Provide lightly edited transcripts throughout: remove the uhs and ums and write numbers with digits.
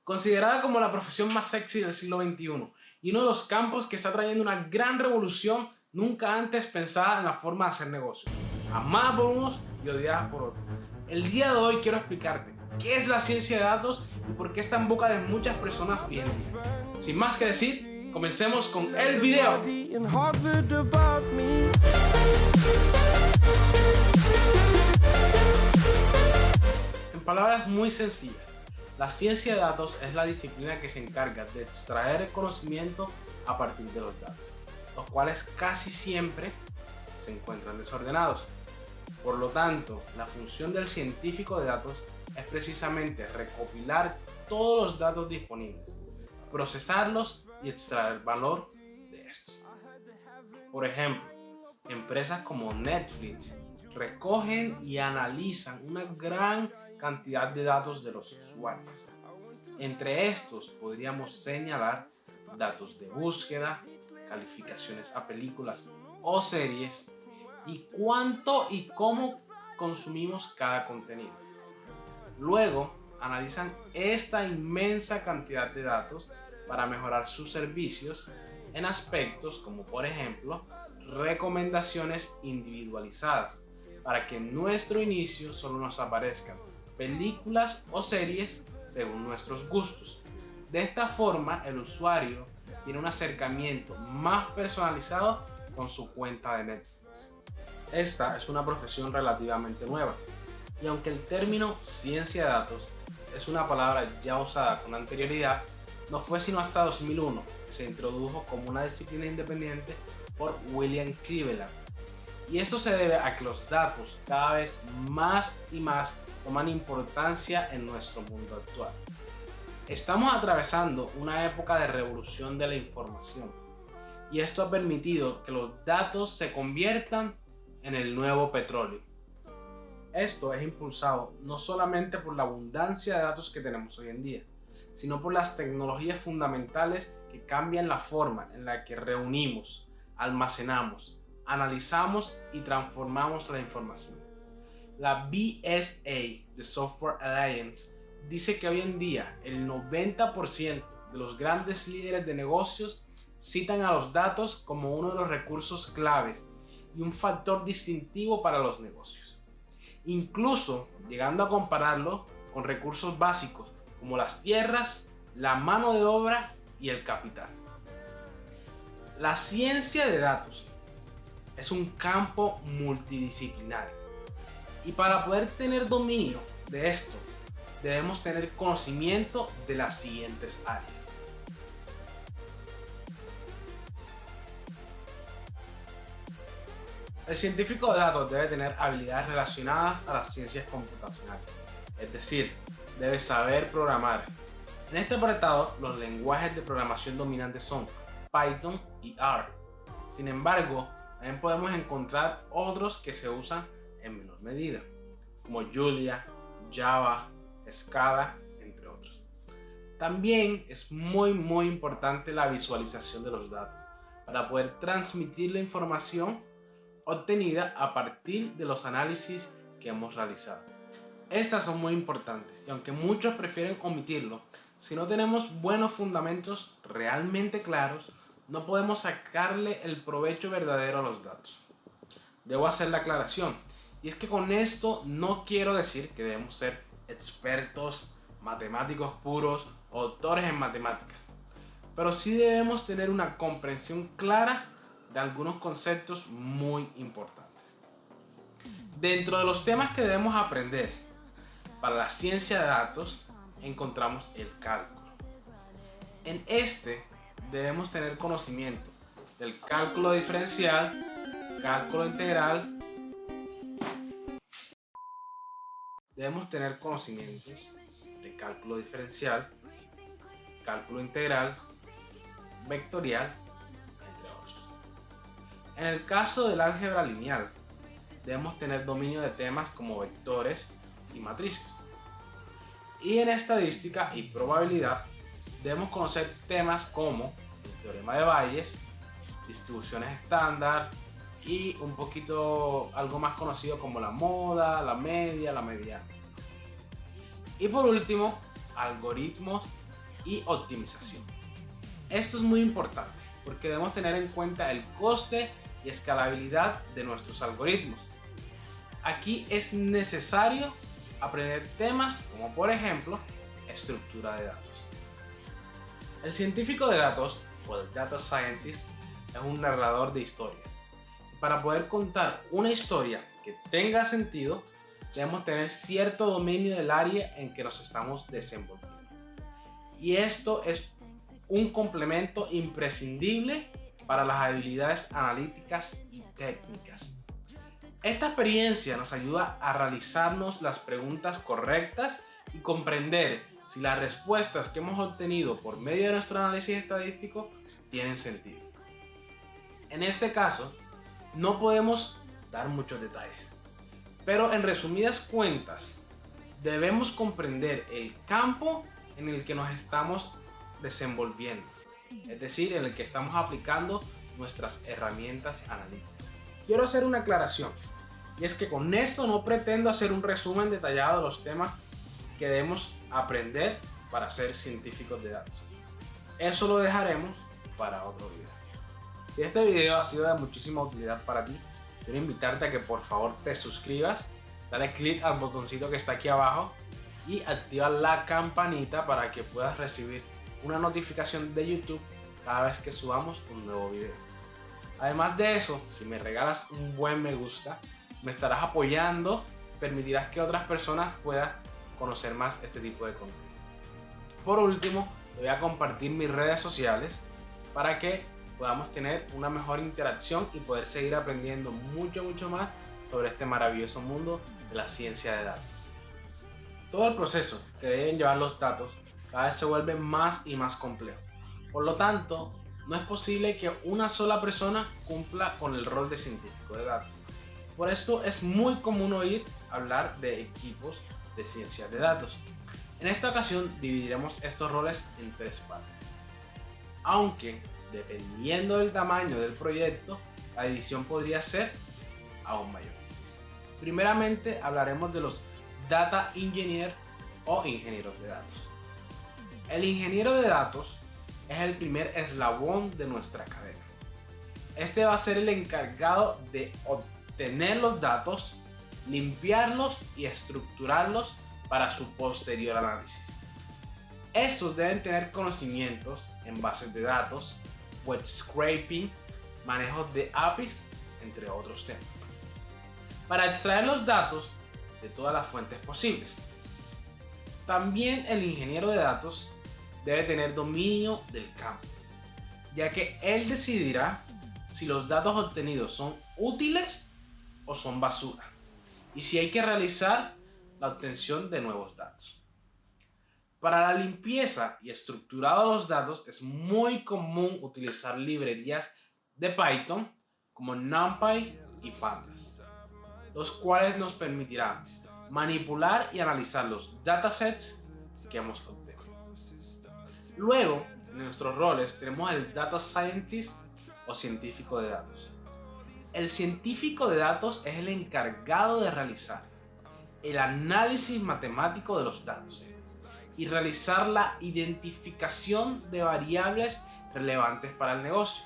Considerada como la profesión más sexy del siglo XXI y uno de los campos que está trayendo una gran revolución nunca antes pensada en la forma de hacer negocios, amada por unos y odiada por otros. El día de hoy quiero explicarte qué es la ciencia de datos y por qué está en boca de muchas personas hoy en día. Sin más que decir, comencemos con el video. En palabras muy sencillas, la ciencia de datos es la disciplina que se encarga de extraer el conocimiento a partir de los datos, los cuales casi siempre se encuentran desordenados. Por lo tanto, la función del científico de datos es precisamente recopilar todos los datos disponibles, procesarlos y extraer valor de estos. Por ejemplo, empresas como Netflix recogen y analizan una gran cantidad de datos de los usuarios. Entre estos podríamos señalar datos de búsqueda, calificaciones a películas o series y cuánto y cómo consumimos cada contenido. Luego analizan esta inmensa cantidad de datos para mejorar sus servicios en aspectos como, por ejemplo, recomendaciones individualizadas para que en nuestro inicio solo nos aparezcan películas o series según nuestros gustos. De esta forma, el usuario tiene un acercamiento más personalizado con su cuenta de Netflix. Esta es una profesión relativamente nueva, y aunque el término ciencia de datos es una palabra ya usada con anterioridad, no fue sino hasta 2001 que se introdujo como una disciplina independiente por William Cleveland. Y esto se debe a que los datos cada vez más y más toman importancia en nuestro mundo actual. Estamos atravesando una época de revolución de la información, y esto ha permitido que los datos se conviertan en el nuevo petróleo. Esto es impulsado no solamente por la abundancia de datos que tenemos hoy en día, sino por las tecnologías fundamentales que cambian la forma en la que reunimos, almacenamos, analizamos y transformamos la información. La BSA, The Software Alliance, dice que hoy en día el 90% de los grandes líderes de negocios citan a los datos como uno de los recursos claves y un factor distintivo para los negocios, incluso llegando a compararlo con recursos básicos como las tierras, la mano de obra y el capital. La ciencia de datos es un campo multidisciplinario, y para poder tener dominio de esto debemos tener conocimiento de las siguientes áreas. El científico de datos debe tener habilidades relacionadas a las ciencias computacionales, es decir, debe saber programar. En este apartado, los lenguajes de programación dominantes son Python y R. Sin embargo, también podemos encontrar otros que se usan en menor medida, como Julia, Java, Scala, entre otros. También es muy importante la visualización de los datos para poder transmitir la información obtenida a partir de los análisis que hemos realizado. Estas son muy importantes, y aunque muchos prefieren omitirlo, si no tenemos buenos fundamentos realmente claros, no podemos sacarle el provecho verdadero a los datos. Debo hacer la aclaración, y es que con esto no quiero decir que debemos ser expertos, matemáticos puros o doctores en matemáticas, pero sí debemos tener una comprensión clara de algunos conceptos muy importantes. Dentro de los temas que debemos aprender para la ciencia de datos encontramos el cálculo. En este debemos tener conocimiento del cálculo diferencial, cálculo integral. Debemos tener conocimientos de cálculo diferencial, cálculo integral, vectorial, entre otros. En el caso del álgebra lineal, debemos tener dominio de temas como vectores y matrices. Y en estadística y probabilidad, debemos conocer temas como el teorema de Bayes, distribuciones estándar y un poquito algo más conocido como la moda, la media, la mediana. Y por último, algoritmos y optimización. Esto es muy importante porque debemos tener en cuenta el coste y escalabilidad de nuestros algoritmos. Aquí es necesario aprender temas como por ejemplo estructura de datos. El científico de datos o el data scientist es un narrador de historias. Para poder contar una historia que tenga sentido, debemos tener cierto dominio del área en que nos estamos desenvolviendo. Y esto es un complemento imprescindible para las habilidades analíticas y técnicas. Esta experiencia nos ayuda a realizarnos las preguntas correctas y comprender si las respuestas que hemos obtenido por medio de nuestro análisis estadístico tienen sentido. En este caso, no podemos dar muchos detalles, pero en resumidas cuentas, debemos comprender el campo en el que nos estamos desenvolviendo, es decir, en el que estamos aplicando nuestras herramientas analíticas. Quiero hacer una aclaración, y es que con esto no pretendo hacer un resumen detallado de los temas que debemos aprender para ser científicos de datos. Eso lo dejaremos para otro video. Si este video ha sido de muchísima utilidad para ti, quiero invitarte a que por favor te suscribas, dale click al botoncito que está aquí abajo y activa la campanita para que puedas recibir una notificación de YouTube cada vez que subamos un nuevo video. Además de eso, si me regalas un buen me gusta, me estarás apoyando, permitirás que otras personas puedan conocer más este tipo de contenido. Por último, te voy a compartir mis redes sociales para que podamos tener una mejor interacción y poder seguir aprendiendo mucho más sobre este maravilloso mundo de la ciencia de datos. Todo el proceso que deben llevar los datos cada vez se vuelve más y más complejo. Por lo tanto, no es posible que una sola persona cumpla con el rol de científico de datos. Por esto es muy común oír hablar de equipos de ciencia de datos. En esta ocasión dividiremos estos roles en tres partes. Aunque, dependiendo del tamaño del proyecto, la división podría ser aún mayor. Primeramente hablaremos de los Data Engineer o ingenieros de datos. El ingeniero de datos es el primer eslabón de nuestra cadena. Este va a ser el encargado de obtener los datos, limpiarlos y estructurarlos para su posterior análisis. Estos deben tener conocimientos en bases de datos, web scraping, manejos de APIs, entre otros temas, para extraer los datos de todas las fuentes posibles. También el ingeniero de datos debe tener dominio del campo, ya que él decidirá si los datos obtenidos son útiles o son basura, y si hay que realizar la obtención de nuevos datos. Para la limpieza y estructurado de los datos es muy común utilizar librerías de Python como NumPy y Pandas, los cuales nos permitirán manipular y analizar los datasets que hemos obtenido. Luego, en nuestros roles tenemos el Data Scientist o científico de datos. El científico de datos es el encargado de realizar el análisis matemático de los datos y realizar la identificación de variables relevantes para el negocio.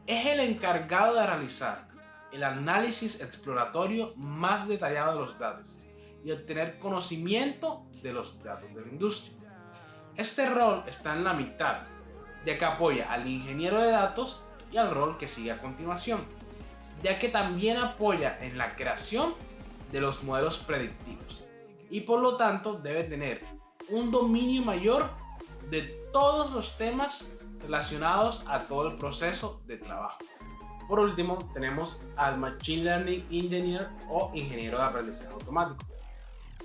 Es el encargado de realizar el análisis exploratorio más detallado de los datos y obtener conocimiento de los datos de la industria. Este rol está en la mitad, ya que apoya al ingeniero de datos y al rol que sigue a continuación, ya que también apoya en la creación de los modelos predictivos y por lo tanto debe tener un dominio mayor de todos los temas relacionados a todo el proceso de trabajo. Por último, tenemos al Machine Learning Engineer o ingeniero de aprendizaje automático.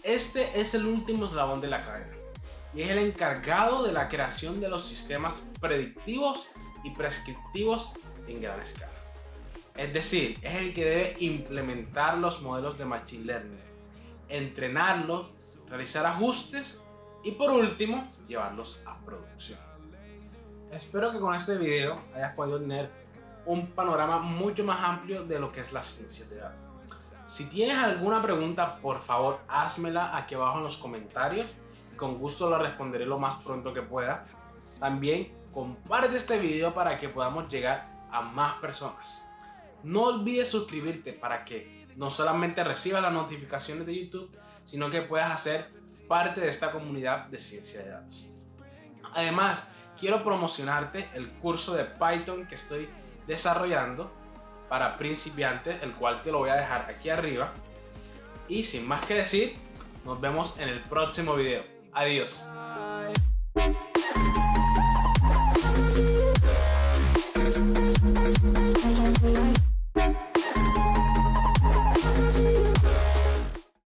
Este es el último eslabón de la cadena y es el encargado de la creación de los sistemas predictivos y prescriptivos en gran escala. Es decir, es el que debe implementar los modelos de Machine Learning, entrenarlos, realizar ajustes y por último, llevarlos a producción. Espero que con este video hayas podido tener un panorama mucho más amplio de lo que es la ciencia de datos. Si tienes alguna pregunta, por favor, házmela aquí abajo en los comentarios con gusto lo responderé lo más pronto que pueda. También comparte este video para que podamos llegar a más personas. No olvides suscribirte para que no solamente recibas las notificaciones de YouTube, sino que puedas hacer parte de esta comunidad de ciencia de datos. Además, quiero promocionarte el curso de Python que estoy desarrollando para principiantes, el cual te lo voy a dejar aquí arriba. Y sin más que decir, nos vemos en el próximo video. Adiós.